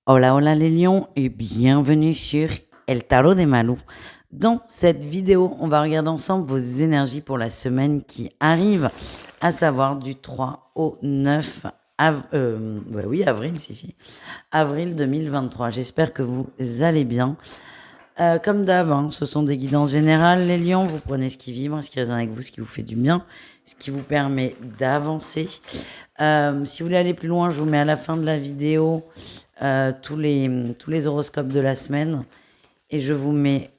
Hola, hola les lions et bienvenue sur El Tarot des Malou. Dans cette vidéo, on va regarder ensemble vos énergies pour la semaine qui arrive, à savoir du 3 au 9 avril, avril 2023. J'espère que vous allez bien. Comme d'hab, hein, ce sont des guidances générales. Les lions, vous prenez ce qui vibre, ce qui résonne avec vous, ce qui vous fait du bien, ce qui vous permet d'avancer. Si vous voulez aller plus loin, je vous mets à la fin de la vidéo tous les horoscopes de la semaine. Et je vous mets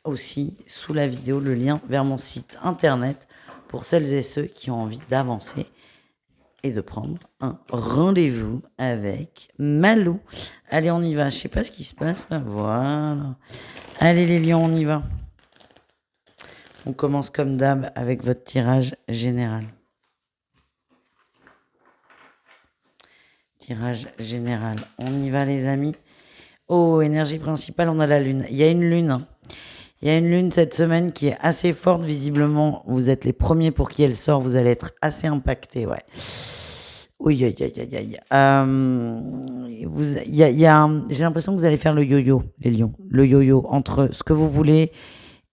aussi sous la vidéo le lien vers mon site internet pour celles et ceux qui ont envie d'avancer et de prendre un rendez-vous avec Malou. Allez, on y va. Je sais pas ce qui se passe là. Voilà. Allez les lions, on y va. On commence comme d'hab avec votre tirage général. Tirage général. On y va les amis. Oh, énergie principale, on a la lune. Il y a une lune. Il y a une lune cette semaine qui est assez forte. Visiblement, vous êtes les premiers pour qui elle sort. Vous allez être assez impactés, ouais. Oui, aïe, aïe, aïe, aïe. J'ai l'impression que vous allez faire le yo-yo, les lions. Le yo-yo entre ce que vous voulez.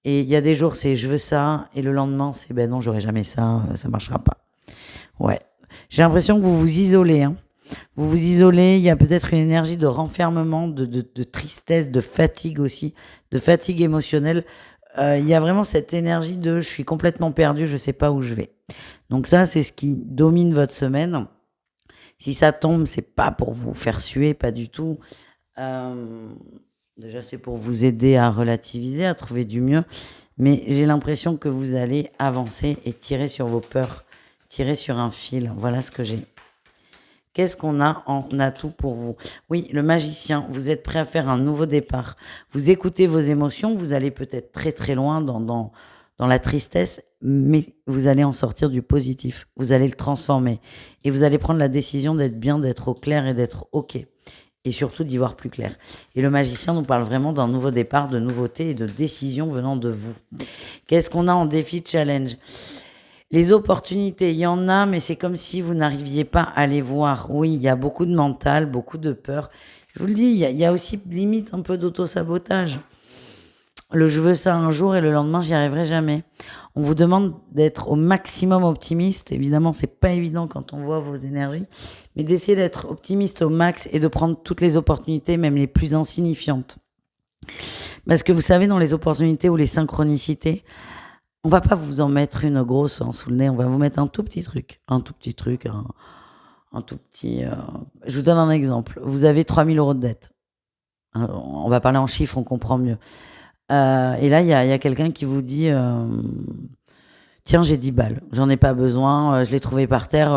Et il y a des jours, c'est je veux ça. Et le lendemain, c'est ben non, j'aurai jamais ça. Ça marchera pas. Ouais. J'ai l'impression que vous vous isolez, hein. Vous vous isolez, il y a peut-être une énergie de renfermement, de tristesse, de fatigue aussi, de fatigue émotionnelle. Il y a vraiment cette énergie de je suis complètement perdu, je ne sais pas où je vais. Donc ça, c'est ce qui domine votre semaine. Si ça tombe, c'est pas pour vous faire suer, pas du tout. Déjà, c'est pour vous aider à relativiser, à trouver du mieux. Mais j'ai l'impression que vous allez avancer et tirer sur vos peurs, tirer sur un fil. Voilà ce que j'ai. Qu'est-ce qu'on a en atout pour vous? Oui, le magicien, vous êtes prêt à faire un nouveau départ. Vous écoutez vos émotions, vous allez peut-être très très loin dans la tristesse, mais vous allez en sortir du positif. Vous allez le transformer. Et vous allez prendre la décision d'être bien, d'être au clair et d'être OK. Et surtout d'y voir plus clair. Et le magicien nous parle vraiment d'un nouveau départ, de nouveautés et de décisions venant de vous. Qu'est-ce qu'on a en défi challenge? Les opportunités, il y en a, mais c'est comme si vous n'arriviez pas à les voir. Oui, il y a beaucoup de mental, beaucoup de peur. Je vous le dis, il y a aussi limite un peu d'auto-sabotage. Le je veux ça un jour et le lendemain, j'y arriverai jamais. On vous demande d'être au maximum optimiste. Évidemment, c'est pas évident quand on voit vos énergies, mais d'essayer d'être optimiste au max et de prendre toutes les opportunités, même les plus insignifiantes. Parce que vous savez, dans les opportunités ou les synchronicités, on va pas vous en mettre une grosse en sous le nez, on va vous mettre un tout petit truc, un tout petit... Je vous donne un exemple. Vous avez 3 000 euros de dette. On va parler en chiffres, on comprend mieux. Et là, il y a quelqu'un qui vous dit tiens, j'ai 10 balles, j'en ai pas besoin, je l'ai trouvé par terre,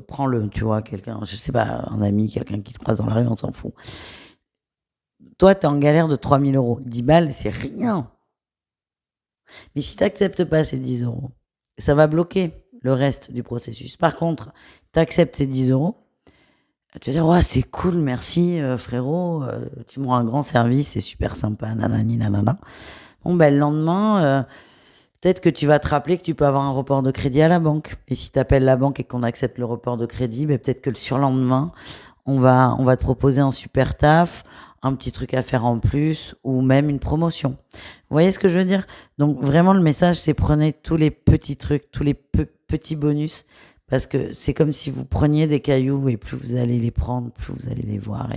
prends-le, tu vois, quelqu'un, je sais pas, un ami, quelqu'un qui se croise dans la rue, on s'en fout. Toi, t'es en galère de 3 000 euros. 10 balles, c'est rien. Mais si tu n'acceptes pas ces 10 euros, ça va bloquer le reste du processus. Par contre, tu acceptes ces 10 euros, tu vas dire ouais, c'est cool, merci frérot, tu me rends un grand service, c'est super sympa, nanani nanana. Bon, ben le lendemain, peut-être que tu vas te rappeler que tu peux avoir un report de crédit à la banque. Et si tu appelles la banque et qu'on accepte le report de crédit, ben peut-être que le surlendemain, on va te proposer un super taf, un petit truc à faire en plus, ou même une promotion. Vous voyez ce que je veux dire? Donc vraiment le message, c'est prenez tous les petits trucs, tous les petits bonus, parce que c'est comme si vous preniez des cailloux et plus vous allez les prendre, plus vous allez les voir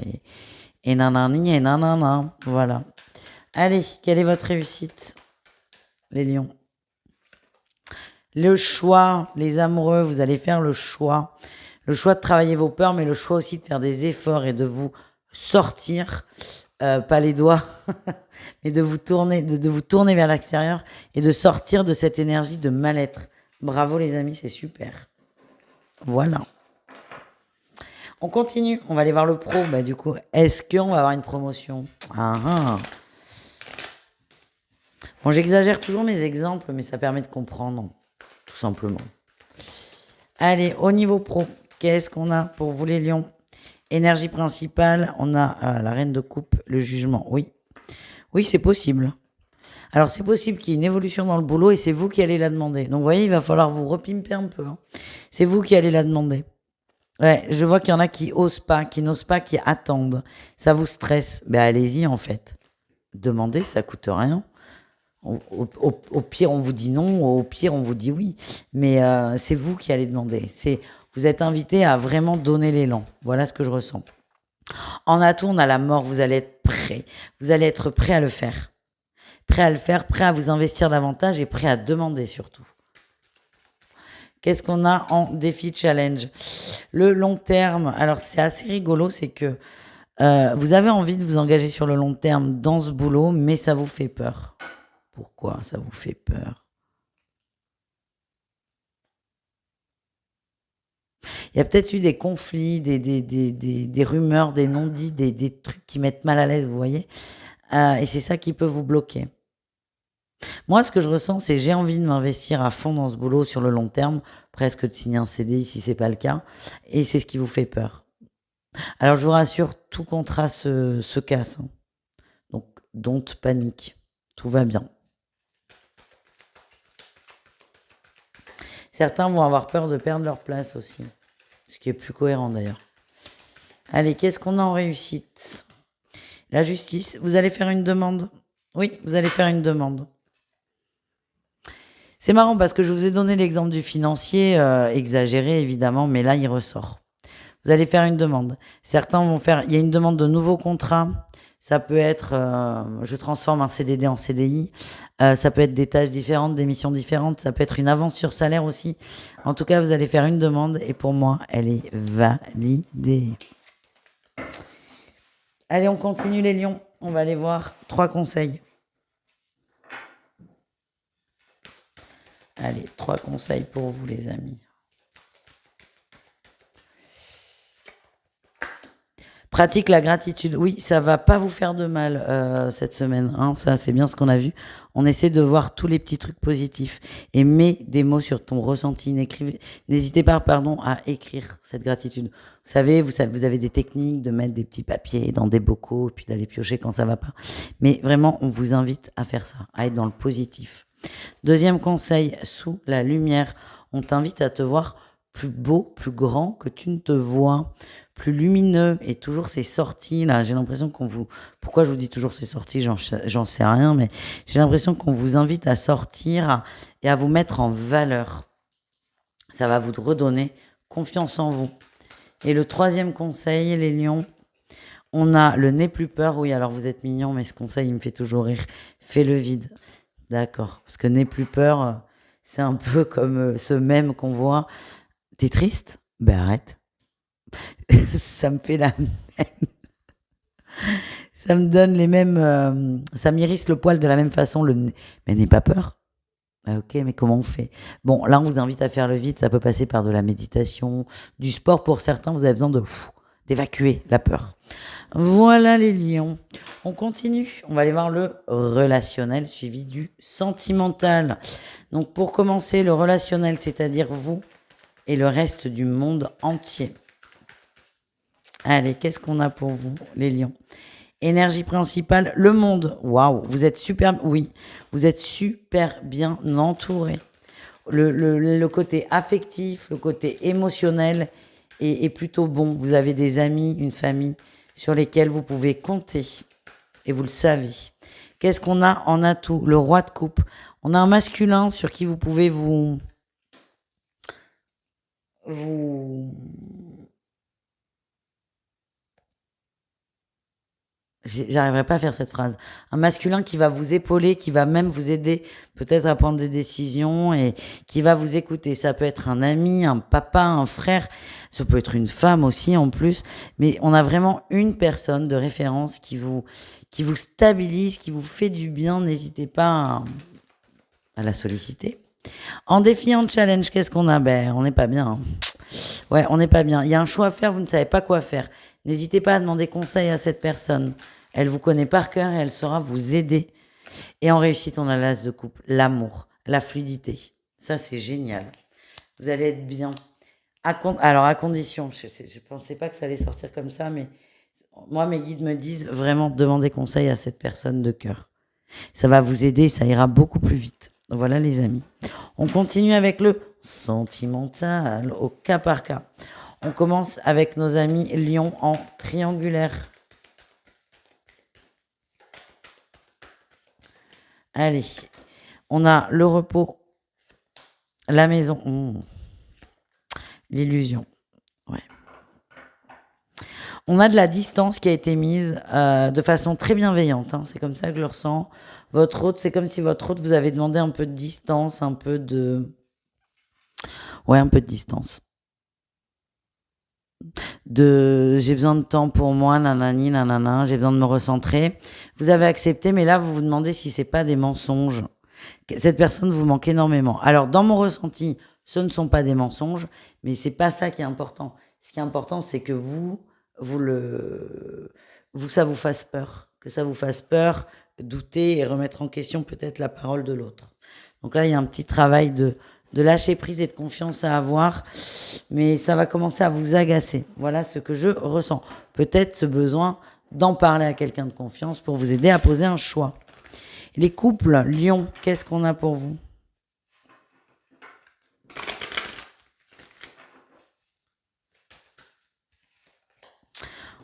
et nanani et nanana. Voilà. Allez, quelle est votre réussite, les lions? Le choix, les amoureux, vous allez faire le choix. Le choix de travailler vos peurs, mais le choix aussi de faire des efforts et de vous sortir, pas les doigts, mais de vous tourner vers l'extérieur et de sortir de cette énergie de mal-être. Bravo les amis, c'est super. Voilà. On continue, on va aller voir le pro. Bah du coup, est-ce qu'on va avoir une promotion? Bon, j'exagère toujours mes exemples, mais ça permet de comprendre, tout simplement. Allez, au niveau pro, qu'est-ce qu'on a pour vous les lions? Énergie principale, on a la reine de coupe, le jugement. Oui, oui, c'est possible. Alors c'est possible qu'il y ait une évolution dans le boulot et c'est vous qui allez la demander. Donc vous voyez, il va falloir vous repimper un peu, hein. C'est vous qui allez la demander. Ouais, je vois qu'il y en a qui osent pas, qui n'osent pas, qui attendent. Ça vous stresse. Ben allez-y en fait. Demandez, ça coûte rien. Au pire, on vous dit non, au pire, on vous dit oui. Mais c'est vous qui allez demander. Vous êtes invité à vraiment donner l'élan. Voilà ce que je ressens. En atout, on a la mort. Vous allez être prêt. Vous allez être prêt à le faire. Prêt à le faire, prêt à vous investir davantage et prêt à demander surtout. Qu'est-ce qu'on a en défi challenge? Le long terme. Alors, c'est assez rigolo, c'est que vous avez envie de vous engager sur le long terme dans ce boulot, mais ça vous fait peur. Pourquoi ça vous fait peur? Il y a peut-être eu des conflits, des rumeurs, des non-dits, des trucs qui mettent mal à l'aise, vous voyez. Et c'est ça qui peut vous bloquer. Moi, ce que je ressens, c'est j'ai envie de m'investir à fond dans ce boulot sur le long terme, presque de signer un CDI si c'est pas le cas, et c'est ce qui vous fait peur. Alors je vous rassure, tout contrat se casse, hein. Donc don't panique, tout va bien. Certains vont avoir peur de perdre leur place aussi, ce qui est plus cohérent d'ailleurs. Allez, qu'est-ce qu'on a en réussite? La justice, vous allez faire une demande. Oui, vous allez faire une demande. C'est marrant parce que je vous ai donné l'exemple du financier, exagéré évidemment, mais là il ressort. Vous allez faire une demande. Certains vont faire, il y a une demande de nouveaux contrats. Ça peut être, je transforme un CDD en CDI. Ça peut être des tâches différentes, des missions différentes. Ça peut être une avance sur salaire aussi. En tout cas, vous allez faire une demande et pour moi, elle est validée. Allez, on continue les lions. On va aller voir 3 conseils. Allez, 3 conseils pour vous les amis. Pratique la gratitude. Oui, ça va pas vous faire de mal cette semaine, hein. Ça, c'est bien ce qu'on a vu. On essaie de voir tous les petits trucs positifs et mets des mots sur ton ressenti. N'hésitez pas, à écrire cette gratitude. Vous avez des techniques de mettre des petits papiers dans des bocaux, puis d'aller piocher quand ça va pas. Mais vraiment, on vous invite à faire ça, à être dans le positif. Deuxième conseil, sous la lumière, on t'invite à te voir plus beau, plus grand que tu ne te vois, plus lumineux, et toujours ces sorties là, j'ai l'impression qu'on vous, pourquoi je vous dis toujours ces sorties, j'en sais rien, mais j'ai l'impression qu'on vous invite à sortir et à vous mettre en valeur. Ça va vous redonner confiance en vous. Et le troisième conseil, les lions, on a le n'aie plus peur. Oui, alors vous êtes mignons, mais ce conseil il me fait toujours rire. Fais le vide. D'accord, parce que n'aie plus peur, c'est un peu comme ce mème qu'on voit. T'es triste? Ben arrête. Ça me fait la même. Ça me donne les mêmes. Ça m'irrisse le poil de la même façon. Mais n'aie pas peur. Ah, ok, mais comment on fait? Bon, là, on vous invite à faire le vide. Ça peut passer par de la méditation, du sport pour certains. Vous avez besoin d'évacuer la peur. Voilà les lions. On continue. On va aller voir le relationnel suivi du sentimental. Donc, pour commencer, le relationnel, c'est-à-dire vous et le reste du monde entier. Allez, qu'est-ce qu'on a pour vous, les lions? Énergie principale, le monde. Waouh, vous êtes super, oui, vous êtes super bien entouré. Le côté affectif, le côté émotionnel est plutôt bon. Vous avez des amis, une famille sur lesquels vous pouvez compter. Et vous le savez. Qu'est-ce qu'on a en atout? Le roi de coupe. On a un masculin sur qui vous pouvez vous j'arriverai pas à faire cette phrase. Un masculin qui va vous épauler, qui va même vous aider peut-être à prendre des décisions et qui va vous écouter. Ça peut être un ami, un papa, un frère. Ça peut être une femme aussi en plus. Mais on a vraiment une personne de référence qui vous stabilise, qui vous fait du bien. N'hésitez pas à la solliciter. En défi, en challenge, qu'est-ce qu'on a? Ben, on n'est pas bien, hein. Ouais, on n'est pas bien. Il y a un choix à faire, vous ne savez pas quoi faire. N'hésitez pas à demander conseil à cette personne. Elle vous connaît par cœur et elle saura vous aider. Et en réussite, on a l'as de coupe, l'amour, la fluidité. Ça, c'est génial. Vous allez être bien. Alors, à condition, je ne pensais pas que ça allait sortir comme ça, mais moi, mes guides me disent vraiment demander conseil à cette personne de cœur. Ça va vous aider, ça ira beaucoup plus vite. Voilà les amis. On continue avec le sentimental au cas par cas. On commence avec nos amis Lion en triangulaire. Allez, on a le repos, la maison, l'illusion. Ouais. On a de la distance qui a été mise de façon très bienveillante. C'est comme ça que je le ressens. Votre hôte, c'est comme si votre hôte vous avait demandé un peu de distance, un peu de... Ouais, un peu de distance. J'ai besoin de temps pour moi, nanani, nanana, j'ai besoin de me recentrer. Vous avez accepté, mais là, vous vous demandez si c'est pas des mensonges. Cette personne vous manque énormément. Alors, dans mon ressenti, ce ne sont pas des mensonges, mais c'est pas ça qui est important. Ce qui est important, c'est que ça vous fasse peur. Que ça vous fasse peur, douter et remettre en question peut-être la parole de l'autre. Donc là, il y a un petit travail de lâcher prise et de confiance à avoir, mais ça va commencer à vous agacer. Voilà ce que je ressens. Peut-être ce besoin d'en parler à quelqu'un de confiance pour vous aider à poser un choix. Les couples, Lion, qu'est-ce qu'on a pour vous?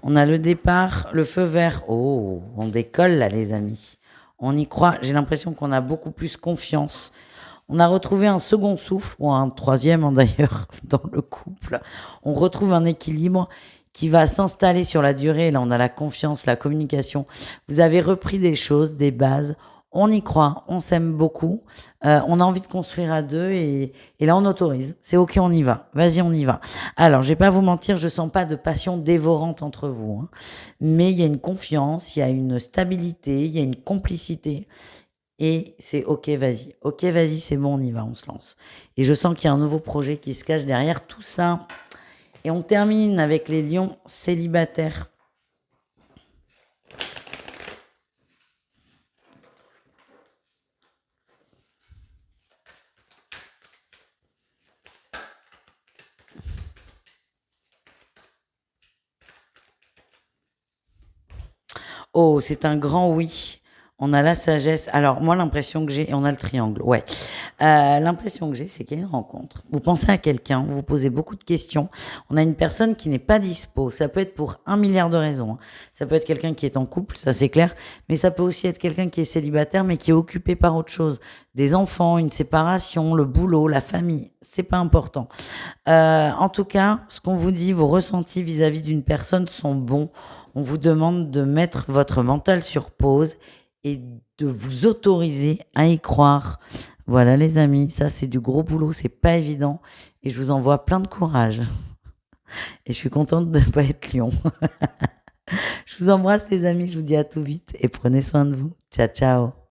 On a le départ, le feu vert. Oh, on décolle là, les amis. On y croit. J'ai l'impression qu'on a beaucoup plus confiance. On a retrouvé un second souffle, ou un troisième d'ailleurs, dans le couple. On retrouve un équilibre qui va s'installer sur la durée. Là, on a la confiance, la communication. Vous avez repris des choses, des bases. On y croit, on s'aime beaucoup. On a envie de construire à deux et là, on autorise. C'est OK, on y va. Vas-y, on y va. Alors, je vais pas vous mentir, je sens pas de passion dévorante entre vous. Mais il y a une confiance, il y a une stabilité, il y a une complicité. Et c'est OK, vas-y. OK, vas-y, c'est bon, on y va, on se lance. Et je sens qu'il y a un nouveau projet qui se cache derrière tout ça. Et on termine avec les lions célibataires. Oh, c'est un grand oui. On a la sagesse. Alors, moi, l'impression que j'ai, et on a le triangle, ouais. L'impression que j'ai, c'est qu'il y a une rencontre. Vous pensez à quelqu'un, vous vous posez beaucoup de questions. On a une personne qui n'est pas dispo. Ça peut être pour 1 milliard de raisons. Ça peut être quelqu'un qui est en couple, ça c'est clair. Mais ça peut aussi être quelqu'un qui est célibataire, mais qui est occupé par autre chose. Des enfants, une séparation, le boulot, la famille. C'est pas important. En tout cas, ce qu'on vous dit, vos ressentis vis-à-vis d'une personne sont bons. On vous demande de mettre votre mental sur pause et de vous autoriser à y croire. Voilà les amis, ça c'est du gros boulot, c'est pas évident et je vous envoie plein de courage. Et je suis contente de ne pas être lion. Je vous embrasse les amis, je vous dis à tout vite et prenez soin de vous. Ciao ciao.